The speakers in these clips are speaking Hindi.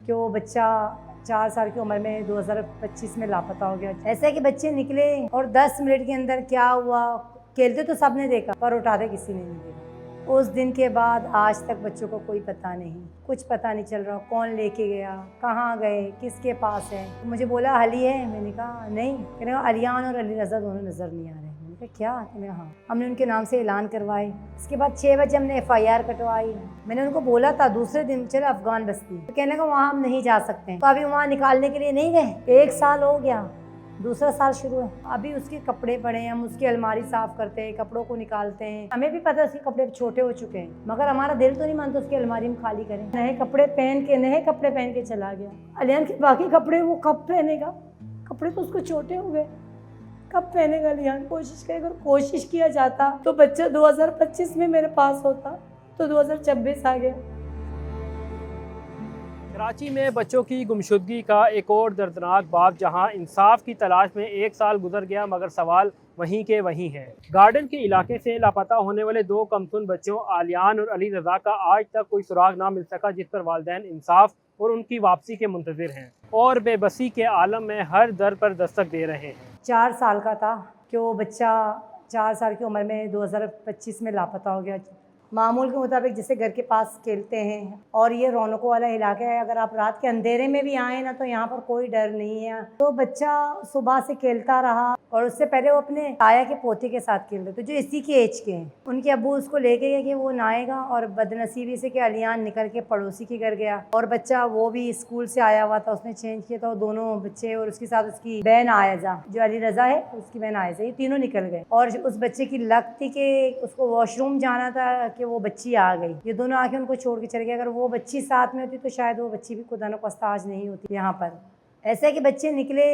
कि वो बच्चा 4 साल की उम्र में 2025 में लापता हो गया। ऐसा है कि बच्चे निकले और 10 मिनट के अंदर क्या हुआ, खेलते तो सबने देखा पर उठाते किसी ने नहीं देखा। उस दिन के बाद आज तक बच्चों को कोई पता नहीं, कुछ पता नहीं चल रहा कौन लेके गया, कहाँ गए, किसके पास है। तो मुझे बोला अली है, मैंने कहा नहीं, कहने कहा अलियान और अली रज़ा दोनों नज़र नहीं आ रहे। मैंने कहा क्या, कहने हाँ। हमने उनके नाम से ऐलान करवाए। इसके बाद 6 बजे हमने FIR कटवाई। मैंने उनको बोला था दूसरे दिन चलो अफगान बस्ती, तो कहने का वहाँ हम नहीं जा सकते, तो अभी वहाँ निकालने के लिए नहीं गए। 1 साल हो गया, दूसरा साल शुरू है, अभी उसके कपड़े पड़े हैं, हम उसकी अलमारी साफ करते हैं, कपड़ों को निकालते हैं। हमें भी पता है उसके कपड़े छोटे हो चुके हैं, मगर हमारा दिल तो नहीं मानता उसकी अलमारी में खाली करें। नए कपड़े पहन के चला गया। अलियान के बाकी कपड़े वो कब पहनेगा, कपड़े तो उसको छोटे हो गए, कब पहनेगा अलियान। अगर कोशिश किया जाता तो बच्चा 2025 में मेरे पास होता, तो 2026 आ गया। कराची में बच्चों की गुमशुदगी का एक और दर्दनाक बाब, जहां इंसाफ की तलाश में 1 साल गुजर गया मगर सवाल वहीं के वहीं है। गार्डन के इलाके से लापता होने वाले 2 कमसुन बच्चों आलियान और अली रज़ा का आज तक कोई सुराग ना मिल सका, जिस पर वालिदैन इंसाफ और उनकी वापसी के मुंतज़िर हैं और बेबसी के आलम में हर दर पर दस्तक दे रहे हैं। 4 साल का था कि वो बच्चा 4 साल की उम्र में 2025 में लापता हो गया। मामूल के मुताबिक जैसे घर के पास खेलते हैं, और ये रौनकों वाला इलाका है, अगर आप रात के अंधेरे में भी आए ना तो यहाँ पर कोई डर नहीं है। तो बच्चा सुबह से खेलता रहा, और उससे पहले वो अपने ताया के पोते के साथ खेल रहे थे जो इसी के एज के हैं। उनके अब्बू उसको लेके गए कि वो नहाएगा, और बदनसीबी से कि अलियान निकल के पड़ोसी के घर गया, और बच्चा वो भी स्कूल से आया हुआ था, उसने चेंज किया था। वो दोनों बच्चे और उसके साथ उसकी बहन आयजा, जो अली रज़ा है उसकी बहन आयजा, ये तीनों निकल गए। और उस बच्चे की लक थी कि उसको वॉशरूम जाना था कि वो बच्ची आ गई। ये दोनों आके उनको छोड़ के चले गए। अगर वो बच्ची साथ में होती तो शायद वो बच्ची भी खुदा न ख्वास्ता आज नहीं होती यहाँ पर। ऐसा है कि बच्चे निकले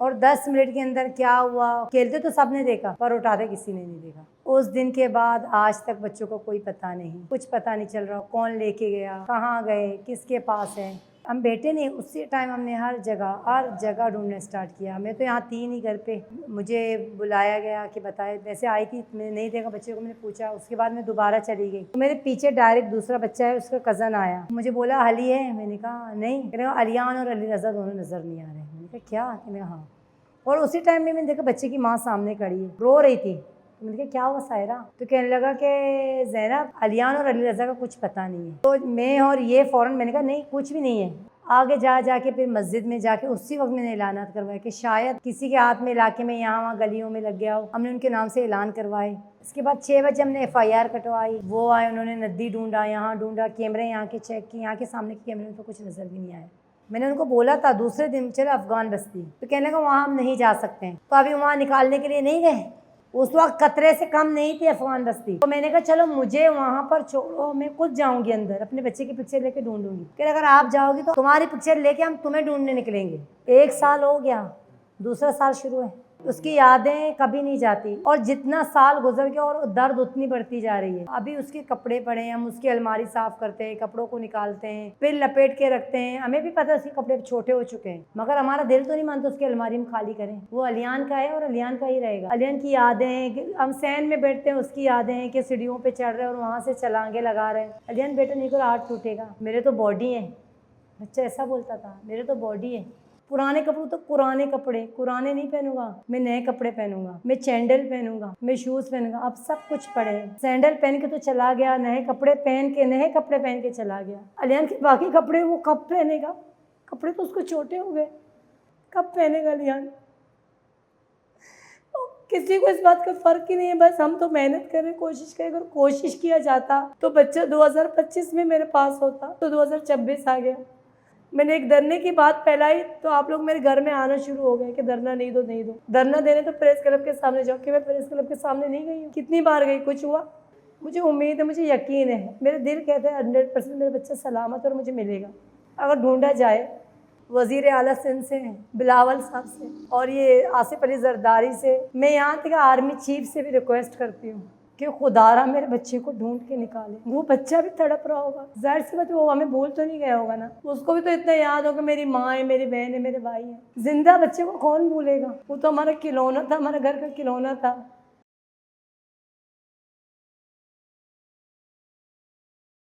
और 10 मिनट के अंदर क्या हुआ, खेलते तो सबने देखा पर उठाते किसी ने नहीं देखा। उस दिन के बाद आज तक बच्चों को कोई पता नहीं, कुछ पता नहीं चल रहा कौन लेके गया, कहाँ गए, किसके पास है। हम बेटे नहीं, उसी टाइम हमने हर जगह ढूंढना स्टार्ट किया। मैं तो यहाँ थी नहीं घर पे, मुझे बुलाया गया कि बताए, वैसे आई थी, मैंने नहीं देखा बच्चे को, मैंने पूछा, उसके बाद मैं दोबारा चली गई। तो मेरे पीछे डायरेक्ट दूसरा बच्चा है, उसका कज़न आया, मुझे बोला अली है, मैंने कहा नहीं, कहने कहा अलियान और अली रज़ा दोनों नज़र नहीं आ रहे। मैंने कहा क्या, कहने कहा हाँ। और उसी टाइम में मैंने देखा बच्चे की माँ सामने खड़ी है, रो रही थी। तो मैंने कहा क्या हुआ सायरा, तो कहने लगा कि ज़ैनब अलियान और अली रज़ा का कुछ पता नहीं है। तो मैं और ये फ़ौरन, मैंने कहा नहीं कुछ भी नहीं है। आगे जाके फिर मस्जिद में जाके उसी वक्त मैंने ऐलानात करवाए कि शायद किसी के हाथ में इलाके में यहाँ वहाँ गलियों में लग गया हो। हमने उनके नाम से ऐलान करवाए। इसके बाद 6 बजे हमने FIR कटवाई। वो आए, उन्होंने नदी ढूंढा, यहाँ ढूंढा, कैमरे यहाँ के चेक किए, यहाँ के सामने के कैमरे में तो कुछ नज़र भी नहीं आया। मैंने उनको बोला था दूसरे दिन चलो अफगान बस्ती, तो कहने का वहाँ हम नहीं जा सकते हैं, तो अभी वहाँ निकालने के लिए नहीं गए। उस वक्त खतरे से कम नहीं थी अफगान बस्ती। तो मैंने कहा चलो मुझे वहाँ पर छोड़ो, मैं खुद जाऊँगी अंदर, अपने बच्चे की पिक्चर लेके ढूंढूंगी। फिर अगर आप जाओगी तो तुम्हारी पिक्चर लेके हम तुम्हें ढूंढने निकलेंगे। 1 साल हो गया, दूसरा साल शुरू है। उसकी यादें कभी नहीं जाती, और जितना साल गुजर गया और दर्द उतनी बढ़ती जा रही है। अभी उसके कपड़े पड़े हैं, हम उसकी अलमारी साफ करते हैं, कपड़ों को निकालते हैं, फिर लपेट के रखते हैं। हमें भी पता है उसके कपड़े छोटे हो चुके हैं, मगर हमारा दिल तो नहीं मानता उसकी अलमारी में खाली करें। वो अलियान का है और अलियान का ही रहेगा। अलियान की यादें हैं, हम सैन में बैठते हैं, उसकी यादें हैं कि सीढ़ियों पे चढ़ रहे हैं और वहाँ से छलांगे लगा रहे हैं। अलियान बेटा नहीं को हाथ टूटेगा, मेरे तो बॉडी है। बच्चा ऐसा बोलता था, मेरे तो बॉडी है। पुराने कपड़े तो पुराने नहीं पहनूंगा, मैं नए कपड़े पहनूंगा, मैं सैंडल पहनूंगा, मैं शूज पहनूंगा। अब सब कुछ पड़े, सैंडल पहन के तो चला गया, नए कपड़े पहन के चला गया। अलियान के बाकी कपड़े वो कब पहनेगा, कपड़े तो उसको छोटे हो गए, कब पहनेगा अलियान। किसी को इस बात का फ़र्क ही नहीं है, बस हम तो मेहनत कर रहे, कोशिश करें। अगर कोशिश किया जाता तो बच्चा 2025 में मेरे पास होता, तो 2026 आ गया। मैंने एक धरने की बात फैलाई तो आप लोग मेरे घर में आना शुरू हो गए कि धरना नहीं दो। धरना देने तो प्रेस क्लब के सामने जाओ, कि मैं प्रेस क्लब के सामने नहीं गई हूँ। कितनी बार गई, कुछ हुआ? मुझे उम्मीद है, मुझे यकीन है, मेरे दिल कहते हैं 100% मेरा बच्चा सलामत और मुझे मिलेगा। अगर ढूंढा जाए वज़ीर आला सिंध से, बिलावल साहब से, और ये आसिफ अली जरदारी से, मैं यहाँ तक आर्मी चीफ से भी रिक्वेस्ट करती हूँ कि खुदारा मेरे बच्चे को ढूंढ के निकाले। वो बच्चा भी तड़प रहा होगा, जाहिर सी बात वो हमें भूल तो नहीं गया होगा ना, उसको भी तो इतना याद होगा मेरी माँ है, मेरी बहन है, मेरे भाई है। जिंदा बच्चे को कौन भूलेगा, वो तो हमारा खिलौना था, हमारे घर का खिलौना था।